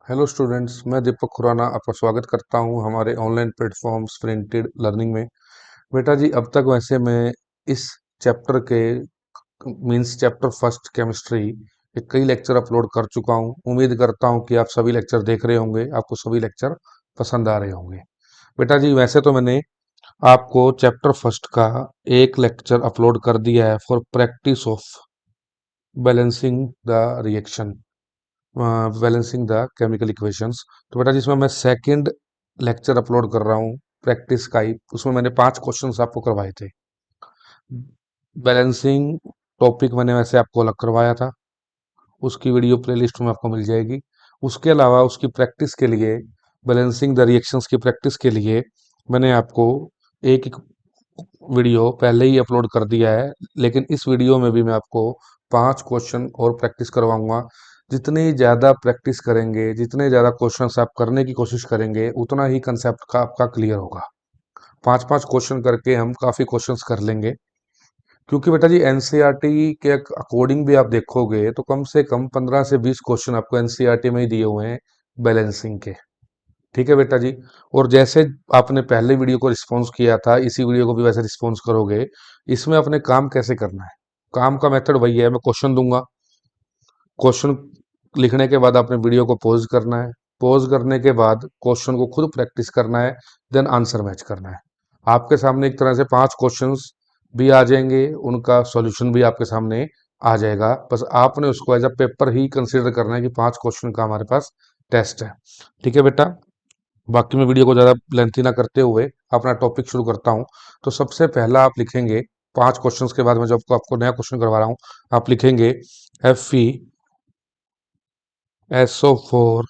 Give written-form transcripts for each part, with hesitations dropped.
Hello students, मैं दीपक खुराना आपका स्वागत करता हूं हमारे ऑनलाइन प्लेटफॉर्म स्प्रिंटेड लर्निंग में। बेटा जी, अब तक वैसे मैं इस चैप्टर के मींस चैप्टर फर्स्ट केमिस्ट्री के कई लेक्चर अपलोड कर चुका हूं। उम्मीद करता हूं कि आप सभी लेक्चर देख रहे होंगे, आपको सभी लेक्चर पसंद आ रहे होंगे। बेटा जी, वैसे तो मैंने आपको चैप्टर फर्स्ट का एक लेक्चर अपलोड कर दिया है for practice of balancing the reaction, balancing the chemical equations. तो बेटा जिसमें मैं सेकंड लेक्चर अपलोड कर रहा हूँ प्रैक्टिस का ही, उसमें मैंने 5 क्वेश्चंस आपको करवाए थे। बैलेंसिंग टॉपिक मैंने वैसे आपको अलग करवाया था, उसकी वीडियो प्लेलिस्ट में आपको मिल जाएगी। उसके अलावा उसकी प्रैक्टिस के लिए, बैलेंसिंग द रिएक्शंस की प्रैक्टिस के लिए मैंने आपको एक एक वीडियो पहले ही अपलोड कर दिया है, लेकिन इस वीडियो में भी मैं आपको 5 क्वेश्चन और प्रैक्टिस करवाऊंगा। जितनी ज़्यादा प्रैक्टिस करेंगे, जितने ज़्यादा क्वेश्चंस आप करने की कोशिश करेंगे, उतना ही कंसेप्ट का आपका क्लियर होगा। 5-5 क्वेश्चन करके हम काफ़ी क्वेश्चंस कर लेंगे, क्योंकि बेटा जी एनसीईआरटी के अकॉर्डिंग भी आप देखोगे तो कम से कम 15 से 20 क्वेश्चन आपको एनसीईआरटी में ही दिए हुए हैं बैलेंसिंग के। ठीक है बेटा जी। और जैसे आपने पहले वीडियो को रिस्पॉन्स किया था, इसी वीडियो को भी वैसे रिस्पॉन्स करोगे। इसमें अपने काम कैसे करना है, काम का मेथड वही है। मैं क्वेश्चन दूंगा, क्वेश्चन लिखने के बाद आपने वीडियो को पॉज करना है। पॉज करने के बाद क्वेश्चन को खुद प्रैक्टिस करना है, देन आंसर मैच करना है। आपके सामने एक तरह से 5 क्वेश्चंस भी आ जाएंगे, उनका सॉल्यूशन भी आपके सामने आ जाएगा। बस आपने उसको एज अ पेपर ही कंसिडर करना है कि 5 क्वेश्चन का हमारे पास टेस्ट है। ठीक है बेटा। बाकी मैं वीडियो को ज़्यादा लेंथी ना करते हुए अपना टॉपिक शुरू करता हूँ। तो सबसे पहला आप लिखेंगे, 5 क्वेश्चंस के बाद मैं जो आपको आपको नया क्वेश्चन करवा रहा हूँ, आप लिखेंगे FeSO4।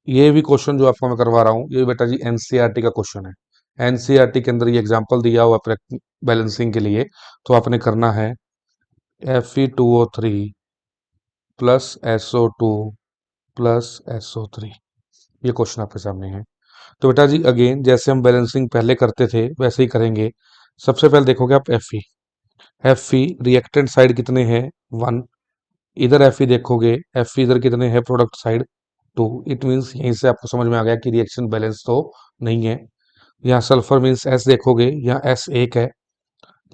ये भी क्वेश्चन जो आपको मैं करवा रहा हूँ, ये बेटा जी एनसीईआरटी का क्वेश्चन है। एनसीईआरटी के अंदर ये एग्जाम्पल दिया हुआ बैलेंसिंग के लिए। तो आपने करना है Fe2O3 plus SO2 plus SO3। ये क्वेश्चन आपके सामने है। तो बेटा जी अगेन जैसे हम बैलेंसिंग पहले करते थे वैसे ही करेंगे। सबसे पहले देखोगे आप एफ ई रिएक्टेंट साइड कितने हैं, 1। इधर एफ ई देखोगे, एफ ई इधर कितने हैं, प्रोडक्ट साइड 2। इट मीन्स यहीं से आपको समझ में आ गया कि रिएक्शन बैलेंस तो नहीं है। यहाँ सल्फर मीन्स एस देखोगे, यहाँ एस एक है,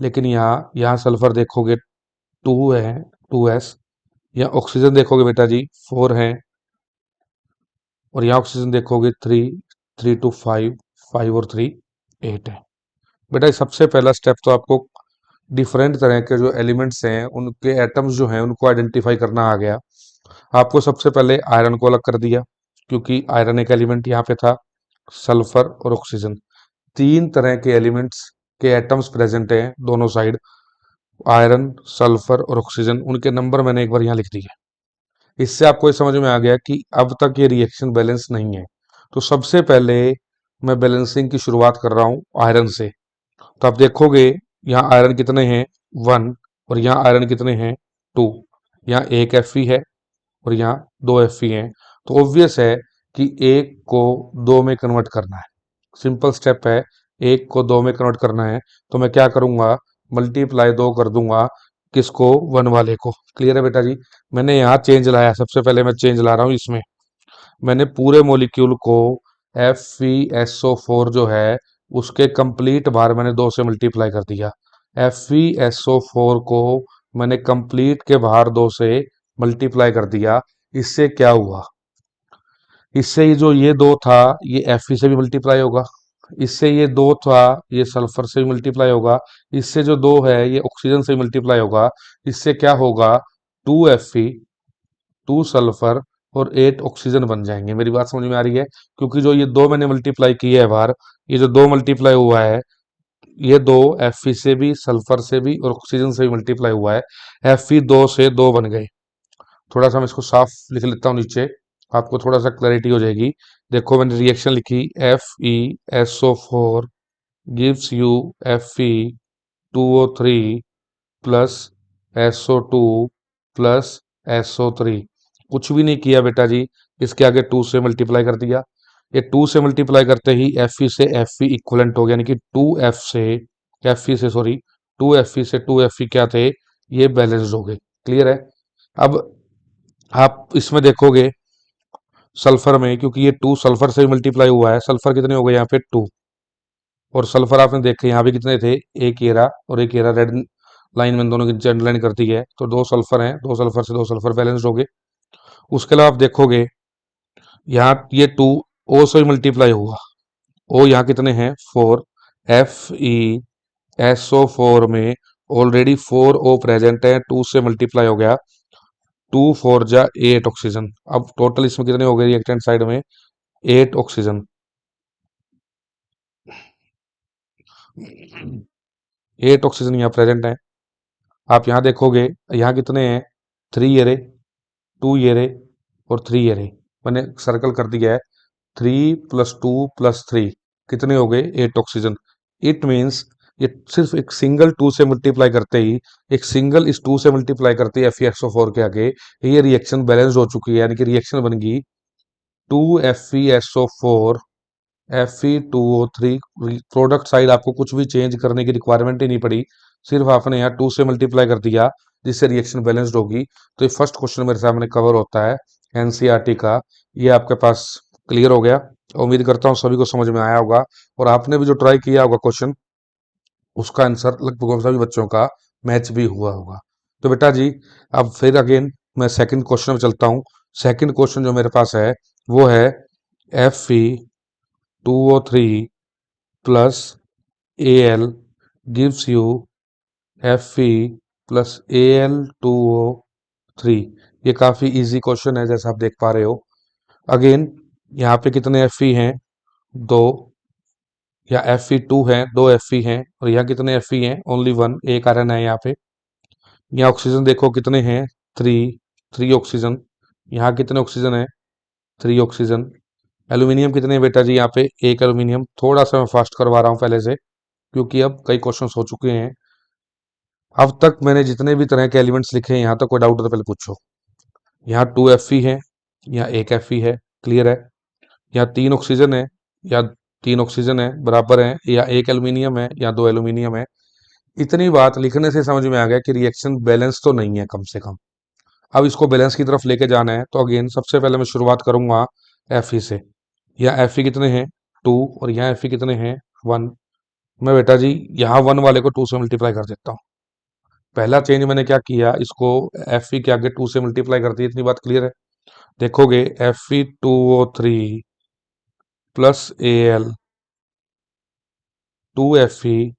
लेकिन यहाँ यहाँ सल्फर देखोगे 2 है, 2s। यहाँ ऑक्सीजन देखोगे बेटा जी 4 है, और यहाँ ऑक्सीजन देखोगे 3, 3 to 5, 5 और 3 8 है। बेटा सबसे पहला स्टेप तो आपको डिफरेंट तरह के जो एलिमेंट्स हैं उनके एटम्स जो हैं उनको आइडेंटिफाई करना आ गया। आपको सबसे पहले आयरन को अलग कर दिया, क्योंकि आयरन एक एलिमेंट यहाँ पे था। सल्फर और ऑक्सीजन, 3 तरह के एलिमेंट्स के एटम्स प्रेजेंट हैं दोनों साइड। आयरन, सल्फर और ऑक्सीजन, उनके नंबर मैंने एक बार यहाँ लिख दिए। इससे आपको ये समझ में आ गया कि अब तक ये रिएक्शन बैलेंस नहीं है। तो सबसे पहले मैं बैलेंसिंग की शुरुआत कर रहा हूँ आयरन से। तो आप देखोगे यहाँ आयरन कितने हैं, 1। और यहाँ आयरन कितने हैं, 2। यहाँ एक Fe है और यहाँ 2 Fe हैं। तो ऑब्वियस है कि एक को 2 में कन्वर्ट करना है। सिंपल स्टेप है, एक को 2 में कन्वर्ट करना है। तो मैं क्या करूंगा, मल्टीप्लाई 2 कर दूंगा, किसको, 1 वाले को। क्लियर है बेटा जी। मैंने यहाँ चेंज लाया, सबसे पहले मैं चेंज ला रहा हूँ इसमें। मैंने पूरे मॉलिक्यूल को FeSO4 जो है उसके कंप्लीट बार मैंने 2 से मल्टीप्लाई कर दिया। FeSO4 को मैंने कंप्लीट के बाहर 2 से मल्टीप्लाई कर दिया। इससे क्या हुआ, इससे ये जो ये 2 था ये Fe से भी मल्टीप्लाई होगा। इससे ये 2 था ये सल्फर से भी मल्टीप्लाई होगा। इससे जो 2 है ये ऑक्सीजन से भी मल्टीप्लाई होगा। इससे क्या होगा, 2Fe, 2 सल्फर और 8 ऑक्सीजन बन जाएंगे। मेरी बात समझ में आ रही है। क्योंकि जो ये 2 मैंने मल्टीप्लाई किया है बाहर, ये जो 2 मल्टीप्लाई हुआ है, ये 2 Fe से भी, सल्फर से भी और ऑक्सीजन से भी मल्टीप्लाई हुआ है। Fe 2 से 2 बन गए। थोड़ा सा मैं इसको साफ लिख लेता हूँ नीचे, आपको थोड़ा सा क्लैरिटी हो जाएगी। देखो मैंने रिएक्शन लिखी, FeSO4 gives you Fe2O3 plus SO2 plus SO3। कुछ भी नहीं किया बेटा जी, इसके आगे 2 से मल्टीप्लाई कर दिया। ये 2 से मल्टीप्लाई करते ही Fe से Fe इक्वलेंट हो गया, यानी कि 2F से Fe से, सॉरी, 2Fe से 2Fe क्या थे, ये बैलेंस्ड हो गए। क्लियर है। अब आप इसमें देखोगे सल्फर में, क्योंकि ये 2 सल्फर से मल्टीप्लाई हुआ है, सल्फर कितने हो गए यहाँ पे 2, और सल्फर आपने देखे यहाँ पे कितने थे, एक येरा और एक येरा, रेड लाइन में दोनों की अंडरलाइन कर दी है, तो 2 सल्फर हैं, 2 सल्फर से 2 सल्फर बैलेंस्ड हो गए। उसके अलावा आप देखोगे यहाँ ये 2 ओ से मल्टीप्लाई हुआ, ओ यहाँ कितने हैं 4, FeSO4 में ऑलरेडी 4 ओ प्रेजेंट है, 2 से मल्टीप्लाई हो गया, 2 4 जा 8 ऑक्सीजन। अब टोटल इसमें कितने हो गए रिएक्टेंट साइड में, 8 ऑक्सीजन, 8 ऑक्सीजन यहाँ प्रेजेंट है। आप यहाँ देखोगे यहाँ कितने हैं, 3 येरे, 2 येरे और 3 येरे, मैंने सर्कल कर दिया है, 3 + 2 + 3 कितने हो गए, 8 ऑक्सीजन। इट मीन्स ये सिर्फ एक सिंगल 2 से मल्टीप्लाई करते ही, एक सिंगल इस 2 से मल्टीप्लाई करते ही FeSO4 के आगे ये रिएक्शन बैलेंस हो चुकी है, यानी कि रिएक्शन बन गई 2 FeSO4 Fe2O3। प्रोडक्ट साइड आपको कुछ भी चेंज करने की रिक्वायरमेंट ही नहीं पड़ी, सिर्फ आपने यहाँ 2 से मल्टीप्लाई कर दिया, जिससे रिएक्शन बैलेंस्ड होगी। तो ये फर्स्ट क्वेश्चन मेरे सामने कवर होता है एनसीईआरटी का, ये आपके पास क्लियर हो गया। उम्मीद करता हूँ सभी को समझ में आया होगा, और आपने भी जो ट्राई किया होगा क्वेश्चन, उसका आंसर लगभग सभी बच्चों का मैच भी हुआ होगा। तो बेटा जी, अब फिर अगेन मैं सेकंड क्वेश्चन में चलता हूँ। सेकंड क्वेश्चन जो मेरे पास है वो है Fe2O3 plus Al gives you Fe plus Al2O3। ये काफी इजी क्वेश्चन है जैसा आप देख पा रहे हो। अगेन यहाँ पे कितने Fe हैं, 2, या Fe2 हैं, 2 Fe हैं, और यहाँ कितने Fe हैं, ओनली 1, एक आयरन है यहाँ पे। यहाँ ऑक्सीजन देखो कितने हैं, 3, 3 ऑक्सीजन। यहाँ कितने ऑक्सीजन है, 3 ऑक्सीजन। एल्यूमिनियम कितने हैं बेटा जी, यहाँ पे एक एल्यूमिनियम। थोड़ा सा मैं फास्ट करवा रहा हूँ पहले से, क्योंकि अब कई क्वेश्चंस हो चुके हैं। अब तक मैंने जितने भी तरह के एलिमेंट्स लिखे हैं, यहाँ तक कोई डाउट हो तो पहले पूछो। यहाँ 2 Fe है, यहाँ एक Fe है, क्लियर है। यहाँ 3 ऑक्सीजन है, या 3 ऑक्सीजन है बराबर है, या एक एल्यूमिनियम है, या 2 एल्यूमिनियम है। इतनी बात लिखने से समझ में आ गया कि रिएक्शन बैलेंस तो नहीं है कम से कम। अब इसको बैलेंस की तरफ लेके जाना है, तो अगेन सबसे पहले मैं शुरुआत करूंगा Fe से। यहाँ Fe कितने हैं, 2, और यहाँ Fe कितने हैं, 1। मैं बेटा जी यहाँ 1 वाले को 2 से मल्टीप्लाई कर देता हूँ। पहला चेंज मैंने क्या किया, इसको Fe के आगे 2 से मल्टीप्लाई कर दिया, इतनी बात क्लियर है। देखोगे Fe2O3 plus Al 2Fe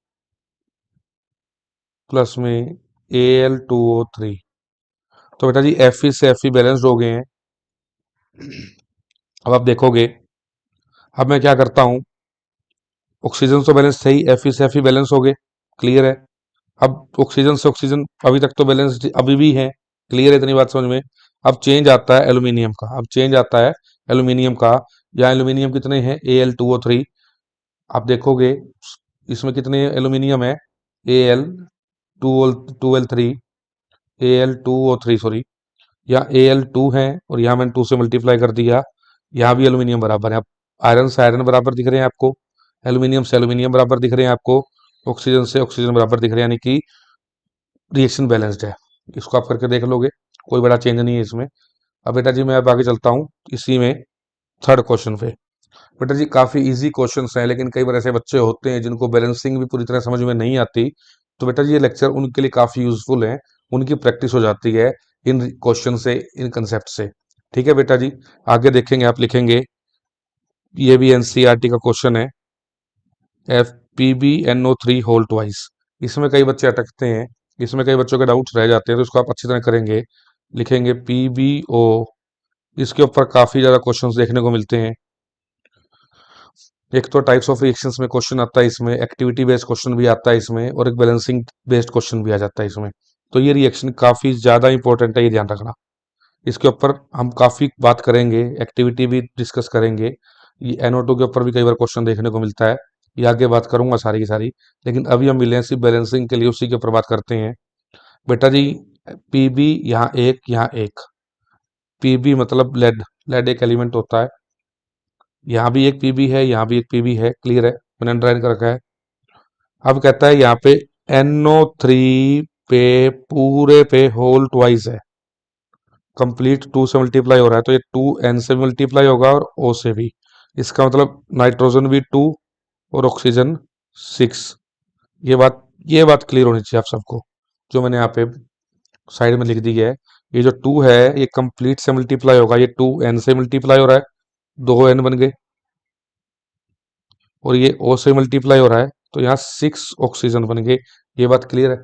plus में Al2O3। तो बेटा जी Fe से Fe बैलेंस्ड हो गए हैं। अब आप देखोगे, अब मैं क्या करता हूँ, ऑक्सीजन तो बैलेंस थे ही, Fe से Fe बैलेंस हो गए, क्लियर है। अब ऑक्सीजन से ऑक्सीजन अभी तक तो बैलेंस अभी भी है, क्लियर है, इतनी बात समझ में। अब चेंज आता है एल्यूमिनियम का, अब चेंज आता है एल्यूमिनियम का। यहाँ एल्यूमिनियम कितने हैं, Al2O3। आप देखोगे इसमें कितने एल्यूमिनियम है, Al2O3, Al2O3 सॉरी, यहाँ Al2 है, और यहाँ मैंने 2 से मल्टीप्लाई कर दिया। यहाँ भी एल्यूमिनियम बराबर है, अब आयरन से आयरन बराबर दिख रहे हैं आपको, एल्यूमिनियम से एल्यूमिनियम बराबर दिख रहे हैं आपको, ऑक्सीजन से ऑक्सीजन बराबर दिख रहे हैं, यानी कि रिएक्शन बैलेंस्ड है। इसको आप करके देख लोगे, कोई बड़ा चेंज नहीं है इसमें। अब बेटा जी मैं अब आगे चलता हूँ इसी में थर्ड क्वेश्चन पे। बेटा जी काफी इजी क्वेश्चंस हैं, लेकिन कई बार ऐसे बच्चे होते हैं जिनको बैलेंसिंग भी पूरी तरह समझ में नहीं आती, तो बेटा जी ये लेक्चर उनके लिए काफी यूजफुल है, उनकी प्रैक्टिस हो जाती है इन क्वेश्चन से, इन कंसेप्ट से। ठीक है बेटा जी, आगे देखेंगे, आप लिखेंगे, ये भी एनसीईआरटी का क्वेश्चन है, FPbNO3 होल ट्वाइस। इसमें कई बच्चे अटकते हैं, इसमें कई बच्चों के डाउट्स रह जाते हैं, तो इसको आप अच्छी तरह करेंगे। लिखेंगे PbO, इसके ऊपर काफी ज्यादा क्वेश्चंस देखने को मिलते हैं। एक तो टाइप्स ऑफ रिएक्शंस में क्वेश्चन आता है, इसमें एक्टिविटी बेस्ड क्वेश्चन भी आता है इसमें, और एक बैलेंसिंग बेस्ड क्वेश्चन भी आ जाता है इसमें। तो ये रिएक्शन काफी ज्यादा इंपॉर्टेंट है, ये ध्यान रखना। इसके ऊपर हम काफी बात करेंगे, एक्टिविटी भी डिस्कस करेंगे। ये NO2 के ऊपर भी कई बार क्वेश्चन देखने को मिलता है, ये आगे बात करूंगा सारी की सारी। लेकिन अभी हम मिले हैं सिर्फ बैलेंसिंग के लिए, उसी के ऊपर बात करते हैं। बेटा जी पीबी यहाँ एक, यहाँ एक, पीबी मतलब लेड, लेड एक एलिमेंट होता है। यहाँ भी एक पीबी है, यहाँ भी एक पीबी है, क्लियर है, मैंने अंडरलाइन कर रखा है। अब कहता है यहाँ पे NO3 पे पूरे पे होल ट्वाइस है, कंप्लीट 2 से मल्टीप्लाई हो रहा है तो ये 2n से भी मल्टीप्लाई होगा और O से भी। इसका मतलब नाइट्रोजन भी 2 और ऑक्सीजन 6। ये बात क्लियर होनी चाहिए आप सबको, जो मैंने यहाँ पे साइड में लिख दी है। ये जो 2 है ये कंप्लीट से मल्टीप्लाई होगा, ये 2n से मल्टीप्लाई हो रहा है, 2n बन गए, और ये O से मल्टीप्लाई हो रहा है तो यहाँ 6 ऑक्सीजन बन गए। ये बात क्लियर है।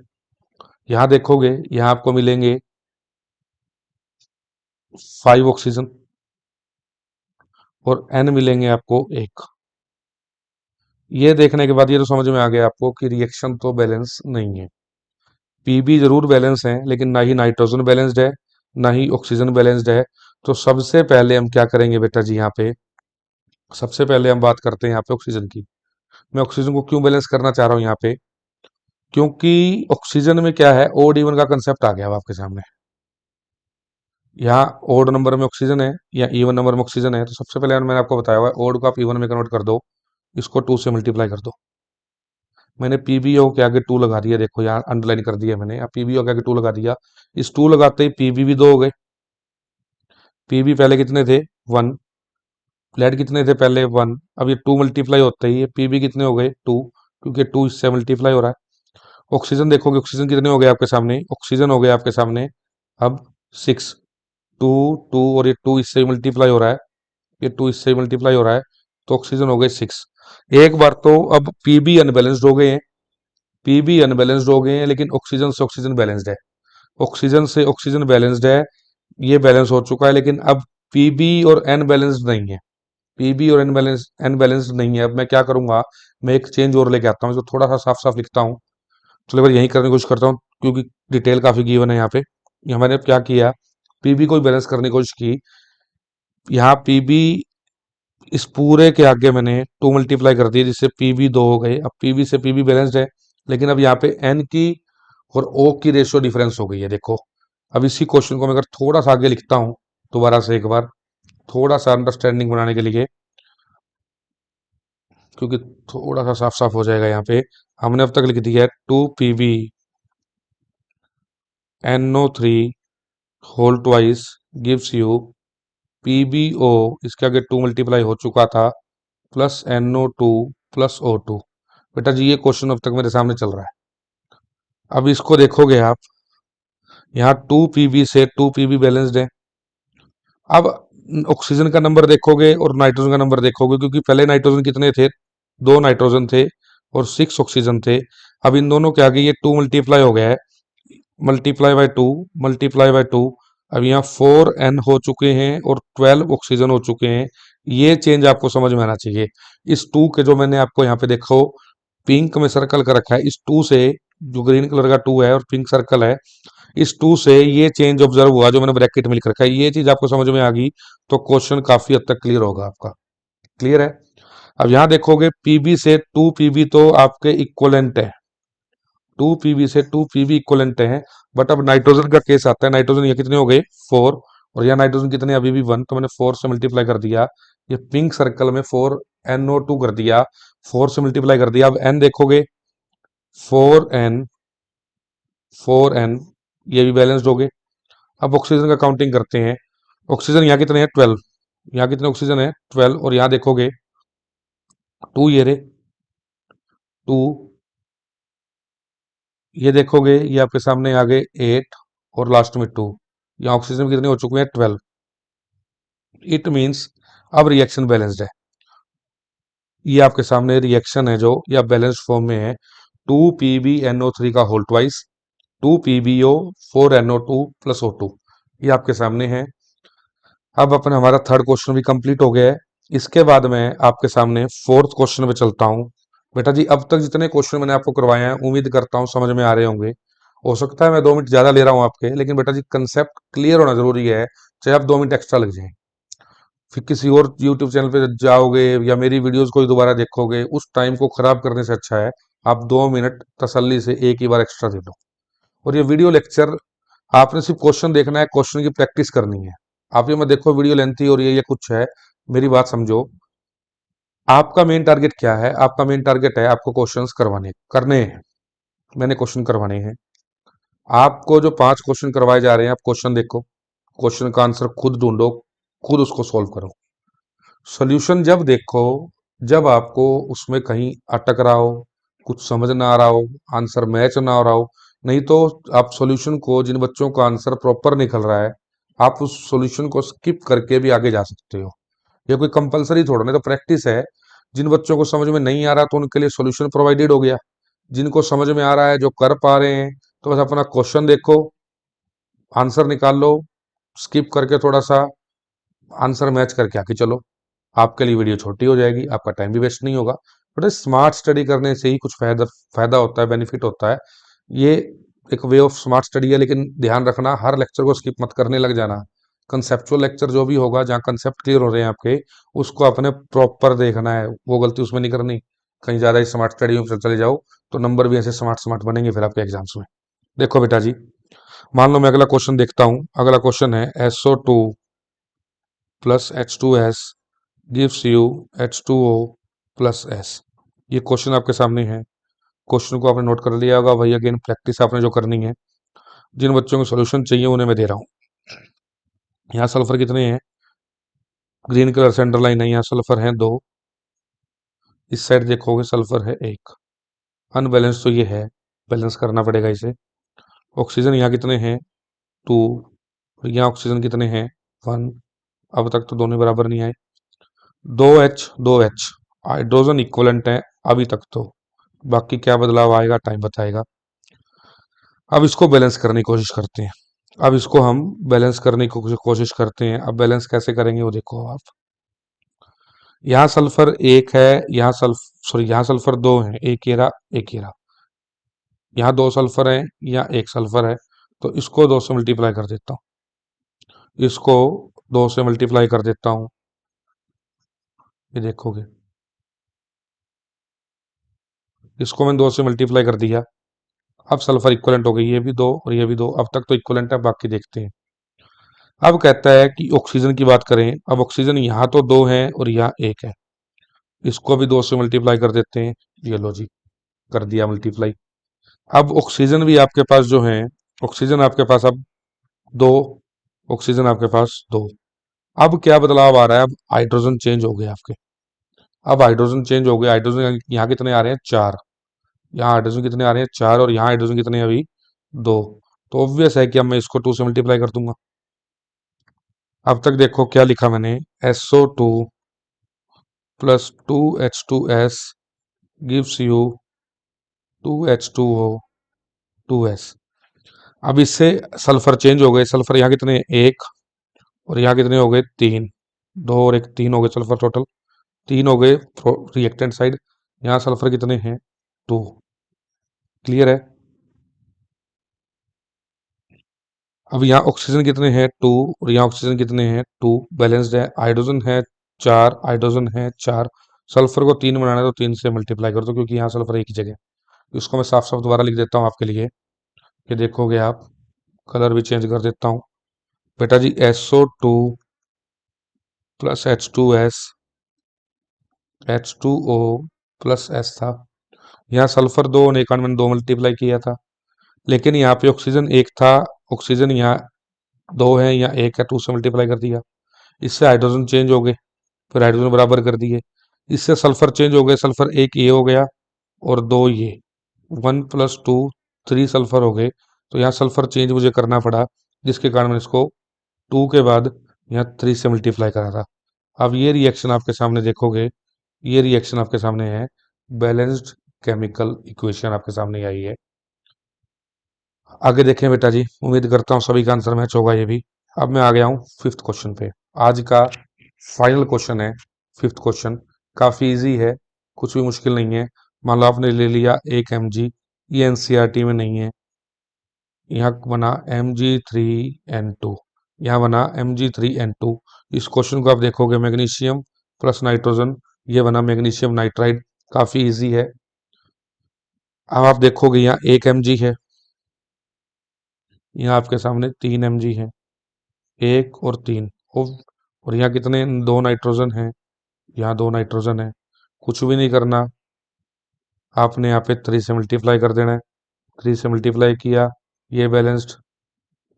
यहाँ देखोगे, यहाँ आपको मिलेंगे 5 ऑक्सीजन और n मिलेंगे आपको 1। ये देखने के बाद ये तो समझ में आ गया आपको कि रिएक्शन तो बैलेंस नहीं है। पीबी जरूर बैलेंस है लेकिन ना ही नाइट्रोजन बैलेंस्ड है, ना ही ऑक्सीजन बैलेंस्ड है। तो सबसे पहले हम क्या करेंगे बेटा जी, यहाँ पे सबसे पहले हम बात करते हैं यहाँ पे ऑक्सीजन की। मैं ऑक्सीजन को क्यों बैलेंस करना चाह रहा हूँ यहाँ पे, क्योंकि ऑक्सीजन में क्या है, ओड इवन का कंसेप्ट आ गया अब आपके सामने। यहाँ ओड नंबर में ऑक्सीजन है या इवन नंबर में ऑक्सीजन है, तो सबसे पहले मैंने आपको बताया हुआ है ओड को आप इवन में कन्वर्ट कर दो, इसको 2 से मल्टीप्लाई कर दो। मैंने पीबीओ के आगे 2 लगा दिया, देखो यहाँ अंडरलाइन कर दिया मैंने, अब पीबीओ के आगे 2 लगा दिया। इस 2 लगाते ही पीबी भी 2 हो गए। पीबी पहले कितने थे, 1। लेड कितने थे पहले, 1। अब ये 2 मल्टीप्लाई होते ही पीबी कितने हो गए, 2, क्योंकि 2 इससे मल्टीप्लाई हो रहा है। ऑक्सीजन देखोगे, ऑक्सीजन कितने हो गए आपके सामने, ऑक्सीजन हो गए आपके सामने अब 6। 2 2 और ये 2 इससे मल्टीप्लाई हो रहा है, ये 2 इससे मल्टीप्लाई हो रहा है, तो ऑक्सीजन हो गए 6। एक बार तो अब पीबी अनबैलेंस्ड हो गए हैं, पीबी अनबैलेंस्ड हो गए हैं, लेकिन ऑक्सीजन से ऑक्सीजन बैलेंस्ड है, ऑक्सीजन से ऑक्सीजन बैलेंस्ड है, ये बैलेंस हो चुका है। लेकिन अब पीबी और एन बैलेंस्ड नहीं है, पीबी और एन बैलेंस्ड नहीं है। अब मैं क्या करूंगा, मैं एक चेंज और लेके आता हूँ, इसको थोड़ा सा साफ साफ लिखता हूँ। चलो एक बार यही करने की कोशिश करता हूँ, क्योंकि डिटेल काफी गिवन है यहाँ पे। यहाँ मैंने क्या किया, पीबी को बैलेंस करने की कोशिश की। यहाँ पीबी इस पूरे के आगे मैंने 2 मल्टीप्लाई कर दिया, जिससे पीबी 2 हो गए। अब पीबी से पीबी बैलेंस्ड है, लेकिन अब यहाँ पे एन की और ओ की रेशियो डिफरेंस हो गई है, देखो। अब इसी क्वेश्चन को मैं अगर थोड़ा सा आगे लिखता हूँ दोबारा से एक बार, थोड़ा सा अंडरस्टैंडिंग बनाने के लिए, क्योंकि थोड़ा सा साफ साफ हो जाएगा। यहाँ पे हमने अब तक लिख दिया है 2 PB NO3 whole twice gives you PbO, इसके आगे 2 मल्टीप्लाई हो चुका था, प्लस NO2 प्लस O2। बेटा जी ये क्वेश्चन अब तक मेरे सामने चल रहा है। अब इसको देखोगे आप, यहाँ 2 PB से 2 PB बैलेंस्ड है। अब ऑक्सीजन का नंबर देखोगे और नाइट्रोजन का नंबर देखोगे, क्योंकि पहले नाइट्रोजन कितने थे, 2 नाइट्रोजन थे और 6 ऑक्सीजन थे। अब इन दोनों के आगे ये 2 मल्टीप्लाई हो गया है, मल्टीप्लाई बाय 2, मल्टीप्लाई बाय 2। अब यहाँ 4n हो चुके हैं और 12 ऑक्सीजन हो चुके हैं। ये चेंज आपको समझ में आना चाहिए। इस 2 के जो मैंने आपको यहाँ पे देखो पिंक में सर्कल कर रखा है, इस 2 से, जो ग्रीन कलर का 2 है और पिंक सर्कल है, इस 2 से ये चेंज ऑब्जर्व हुआ जो मैंने ब्रैकेट में लिख रखा है। ये चीज आपको समझ में आ गई तो क्वेश्चन काफी हद तक क्लियर होगा आपका। क्लियर है। अब यहाँ देखोगे पीबी से 2 PB तो आपके इक्वलेंट है, 2 PB से 2 PB इक्वलेंट है। बट अब नाइट्रोजन का केस आता है, नाइट्रोजन ये कितने हो गए, 4, और यहाँ नाइट्रोजन कितने अभी भी 1, तो मैंने 4 से मल्टीप्लाई कर दिया। ये पिंक सर्कल में 4NO2 कर दिया, 4 से मल्टीप्लाई कर दिया। अब n देखोगे, 4n ये भी बैलेंस्ड हो गए। अब ऑक्सीजन का काउंटिंग करते हैं। ऑक्सीजन यहाँ कितने हैं, 12। यहाँ कितने ऑक्सीजन है, 12, और यहाँ देखोगे 2, ये रे 2, ये देखोगे ये आपके सामने आ गए 8 और लास्ट में 2। यहाँ ऑक्सीजन कितने हो चुके हैं, 12। इट मीन्स अब रिएक्शन बैलेंस्ड है। ये आपके सामने रिएक्शन है जो या बैलेंस्ड फॉर्म में है, 2 PbNO3 का whole twice 2 PbO 4NO2 plus O2, ये आपके सामने है। अब अपना हमारा थर्ड क्वेश्चन भी कंप्लीट हो गया है। इसके बाद मैं आपके सामने फोर्थ क्वेश्चन पे चलता हूँ। बेटा जी अब तक जितने क्वेश्चन मैंने आपको करवाए हैं उम्मीद करता हूँ समझ में आ रहे होंगे। हो सकता है मैं 2 मिनट ज्यादा ले रहा हूँ आपके, लेकिन बेटा जी कंसेप्ट क्लियर होना जरूरी है, चाहे आप 2 मिनट एक्स्ट्रा लग जाए। फिर किसी और यूट्यूब चैनल पे जाओगे या मेरी वीडियोस को दोबारा देखोगे, उस टाइम को खराब करने से अच्छा है आप 2 मिनट तसल्ली से एक ही बार एक्स्ट्रा दे दो। और ये वीडियो लेक्चर आपने सिर्फ क्वेश्चन देखना है, क्वेश्चन की प्रैक्टिस करनी है। आप ये मत देखो वीडियो लेंथी और ये कुछ है। मेरी बात समझो, आपका मेन टारगेट क्या है, आपका मेन टारगेट है आपको क्वेश्चंस करने हैं। मैंने क्वेश्चन करवाने हैं। आपको जो 5 क्वेश्चन करवाए जा रहे हैं, आप क्वेश्चन देखो, क्वेश्चन का आंसर खुद ढूंढो, खुद उसको सॉल्व करो। सॉल्यूशन जब देखो जब आपको उसमें कहीं अटक रहा हो, कुछ समझ ना आ रहा हो, आंसर मैच ना हो रहा हो। नहीं तो आप सॉल्यूशन को, जिन बच्चों का आंसर प्रॉपर निकल रहा है, आप उस सॉल्यूशन को स्किप करके भी आगे जा सकते हो। ये कोई कंपलसरी थोड़ा, नहीं तो प्रैक्टिस है। जिन बच्चों को समझ में नहीं आ रहा तो उनके लिए सॉल्यूशन प्रोवाइडेड हो गया। जिनको समझ में आ रहा है, जो कर पा रहे हैं, तो बस अपना क्वेश्चन देखो, आंसर निकाल लो, स्किप करके थोड़ा सा आंसर मैच करके आके चलो। आपके लिए वीडियो छोटी हो जाएगी, आपका टाइम भी वेस्ट नहीं होगा। बट स्मार्ट स्टडी करने से ही कुछ फायदा फायदा होता है, बेनिफिट होता है। ये एक वे ऑफ स्मार्ट स्टडी है, लेकिन ध्यान रखना हर लेक्चर को स्किप मत करने लग जाना। कंसेप्चुअल लेक्चर जो भी होगा, जहाँ कंसेप्ट क्लियर हो रहे हैं आपके, उसको अपने प्रॉपर देखना है, वो गलती उसमें नहीं करनी। कहीं ज्यादा ही स्मार्ट स्टडी में चले जाओ तो नंबर भी ऐसे स्मार्ट स्मार्ट बनेंगे फिर आपके एग्जाम्स में। देखो बेटा जी, मान लो मैं अगला क्वेश्चन देखता हूँ। अगला क्वेश्चन है SO2 plus H2S gives you H2O plus S। ये क्वेश्चन आपके सामने है। क्वेश्चन को आपने नोट कर लिया होगा भाई, अगेन प्रैक्टिस आपने जो करनी है। जिन बच्चों को सॉल्यूशन चाहिए उन्हें मैं दे रहा हूँ। यहाँ सल्फर कितने हैं? ग्रीन कलर से अंडरलाइन है, यहाँ सल्फर है 2। इस साइड देखोगे सल्फर है 1। अनबैलेंस तो ये है, बैलेंस करना पड़ेगा इसे। ऑक्सीजन यहाँ कितने हैं? 2। यहाँ ऑक्सीजन कितने हैं? 1। अब तक तो दोनों बराबर नहीं आए। 2H हाइड्रोजन इक्वलेंट है अभी तक तो। बाकी क्या बदलाव आएगा टाइम बताएगा। अब इसको बैलेंस करने की कोशिश करते हैं। अब इसको हम बैलेंस करने की कोशिश करते हैं। अब बैलेंस कैसे करेंगे वो देखो आप। यहाँ सल्फर 1 है, यहाँ सल्फर 2 है, एक ये रहा, एक ये रहा। यहाँ 2 सल्फर है, यहाँ 1 सल्फर है, तो इसको 2 से मल्टीप्लाई कर देता हूँ। इसको 2 से मल्टीप्लाई कर देता हूँ। ये देखोगे, इसको मैंने 2 से मल्टीप्लाई कर दिया। अब सल्फर इक्वलेंट हो गई, ये भी 2 और ये भी 2। अब तक तो इक्वलेंट है, बाकी देखते हैं। अब कहता है कि ऑक्सीजन की बात करें। अब ऑक्सीजन यहाँ तो 2 है और यहाँ 1 है, इसको भी 2 से मल्टीप्लाई कर देते हैं। ये लो जी, कर दिया मल्टीप्लाई। अब ऑक्सीजन भी आपके पास जो है, ऑक्सीजन आपके पास अब 2, ऑक्सीजन आपके पास 2। अब क्या बदलाव आ रहा है? अब हाइड्रोजन चेंज हो गए आपके। अब हाइड्रोजन चेंज हो गए, हाइड्रोजन यहाँ कितने आ रहे हैं? 4। यहाँ हाइड्रोजन कितने आ रहे हैं? 4। और यहाँ हाइड्रोजन कितने हैं अभी? 2। तो ऑब्वियस है कि अब मैं इसको 2 से मल्टीप्लाई कर दूंगा। अब तक देखो क्या लिखा मैंने, SO2 plus 2H2S gives you 2H2O 2S। अब इससे सल्फर चेंज हो गए। सल्फर यहाँ कितने? 1 और यहाँ कितने हो गए? 3। 2 और 1 3 हो गए सल्फर टोटल। 3 हो गए रिएक्टेंट साइड। यहाँ सल्फर कितने हैं? 2। क्लियर है? अब यहाँ ऑक्सीजन कितने हैं? 2। और यहाँ ऑक्सीजन कितने हैं? 2। बैलेंस्ड है। हाइड्रोजन है 4, हाइड्रोजन है 4। सल्फर को 3 बनाना है तो 3 से मल्टीप्लाई कर दो, क्योंकि यहाँ सल्फर एक ही जगह। इसको मैं साफ साफ दोबारा लिख देता हूँ आपके लिए। ये देखोगे आप, कलर भी चेंज कर देता हूँ बेटा जी। SO2 plus H2O plus S था। यहाँ सल्फर 2 और एक मैंने 2 मल्टीप्लाई किया था, लेकिन यहाँ पे ऑक्सीजन 1 था। ऑक्सीजन यहाँ 2 है, यहाँ 1 है, 2 से मल्टीप्लाई कर दिया। इससे हाइड्रोजन चेंज हो गए, फिर हाइड्रोजन बराबर कर दिए। इससे सल्फर चेंज हो गए, सल्फर 1 ये हो गया और 2 ये। 1 प्लस 2 3 सल्फर हो गए। तो यहाँ सल्फर चेंज मुझे करना पड़ा, जिसके कारण मैंने इसको 2 के बाद यहाँ 3 से मल्टीप्लाई करा था। अब ये रिएक्शन आपके सामने देखोगे, ये रिएक्शन आपके सामने है। बैलेंस्ड केमिकल इक्वेशन आपके सामने आई है। आगे देखें बेटा जी, उम्मीद करता हूँ सभी का आंसर मैच होगा ये भी। अब मैं आ गया हूँ फिफ्थ क्वेश्चन पे। आज का फाइनल क्वेश्चन है फिफ्थ क्वेश्चन। काफी इजी है, कुछ भी मुश्किल नहीं है। मान लो आपने ले लिया 1 mg, ये एनसीईआरटी में नहीं है। यहाँ बना Mg3N2, यहाँ बना Mg3N2। इस क्वेश्चन को आप देखोगे, मैग्नीशियम प्लस नाइट्रोजन, ये बना मैग्नीशियम नाइट्राइड। काफी इजी है। अब आप देखोगे यहाँ 1 mg है, यहाँ आपके सामने 3 mg है, 1 और 3। और यहाँ कितने? 2 नाइट्रोजन है, यहाँ 2 नाइट्रोजन है। कुछ भी नहीं करना, आपने यहाँ पे 3 से मल्टीप्लाई कर देना है। 3 से मल्टीप्लाई किया, ये बैलेंस्ड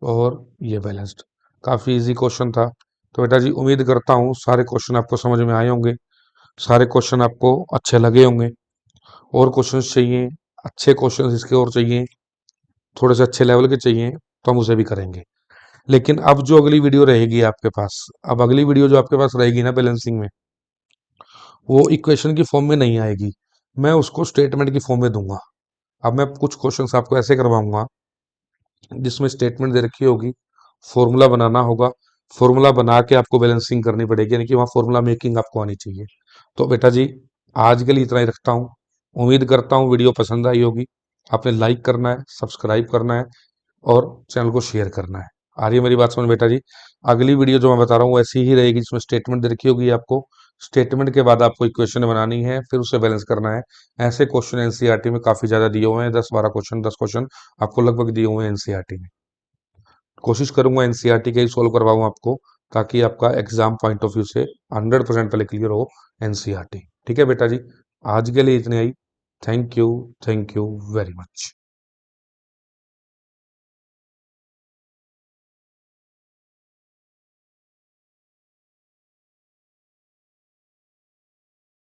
और ये बैलेंस्ड। काफ़ी इजी क्वेश्चन था। तो बेटा जी उम्मीद करता हूँ सारे क्वेश्चन आपको समझ में आए होंगे, सारे क्वेश्चन आपको अच्छे लगे होंगे। और क्वेश्चंस चाहिए, अच्छे क्वेश्चंस इसके और चाहिए, थोड़े से अच्छे लेवल के चाहिए, तो हम उसे भी करेंगे। लेकिन अब जो अगली वीडियो रहेगी आपके पास, अब अगली वीडियो जो आपके पास रहेगी ना बैलेंसिंग में, वो इक्वेशन की फॉर्म में नहीं आएगी, मैं उसको स्टेटमेंट की फॉर्म में दूंगा। अब मैं कुछ क्वेश्चंस आपको ऐसे करवाऊंगा जिसमें स्टेटमेंट दे रखी होगी, फॉर्मूला बनाना होगा, फॉर्मूला बना के आपको बैलेंसिंग करनी पड़ेगी, यानी कि वहाँ फॉर्मूला मेकिंग आपको आनी चाहिए। तो बेटा जी आज के लिए इतना ही रखता हूँ। उम्मीद करता हूँ वीडियो पसंद आई होगी। आपने लाइक करना है, सब्सक्राइब करना है और चैनल को शेयर करना है। आ रही है मेरी बात समझ बेटा जी? अगली वीडियो जो मैं बता रहा हूँ ऐसी ही रहेगी, जिसमें स्टेटमेंट दे रखी होगी आपको, स्टेटमेंट के बाद आपको इक्वेशन बनानी है, फिर उसे बैलेंस करना है। ऐसे क्वेश्चन एनसीईआरटी में काफी ज्यादा दिए हुए हैं, 10 12 क्वेश्चन, 10 क्वेश्चन आपको लगभग दिए हुए हैं एनसीईआरटी में। कोशिश करूंगा एनसीईआरटी के ही सोल्व करवाऊं आपको, ताकि आपका एग्जाम पॉइंट ऑफ व्यू से 100% पहले क्लियर हो एनसीईआरटी। ठीक है बेटा जी, आज के लिए इतने ही। Thank you very much.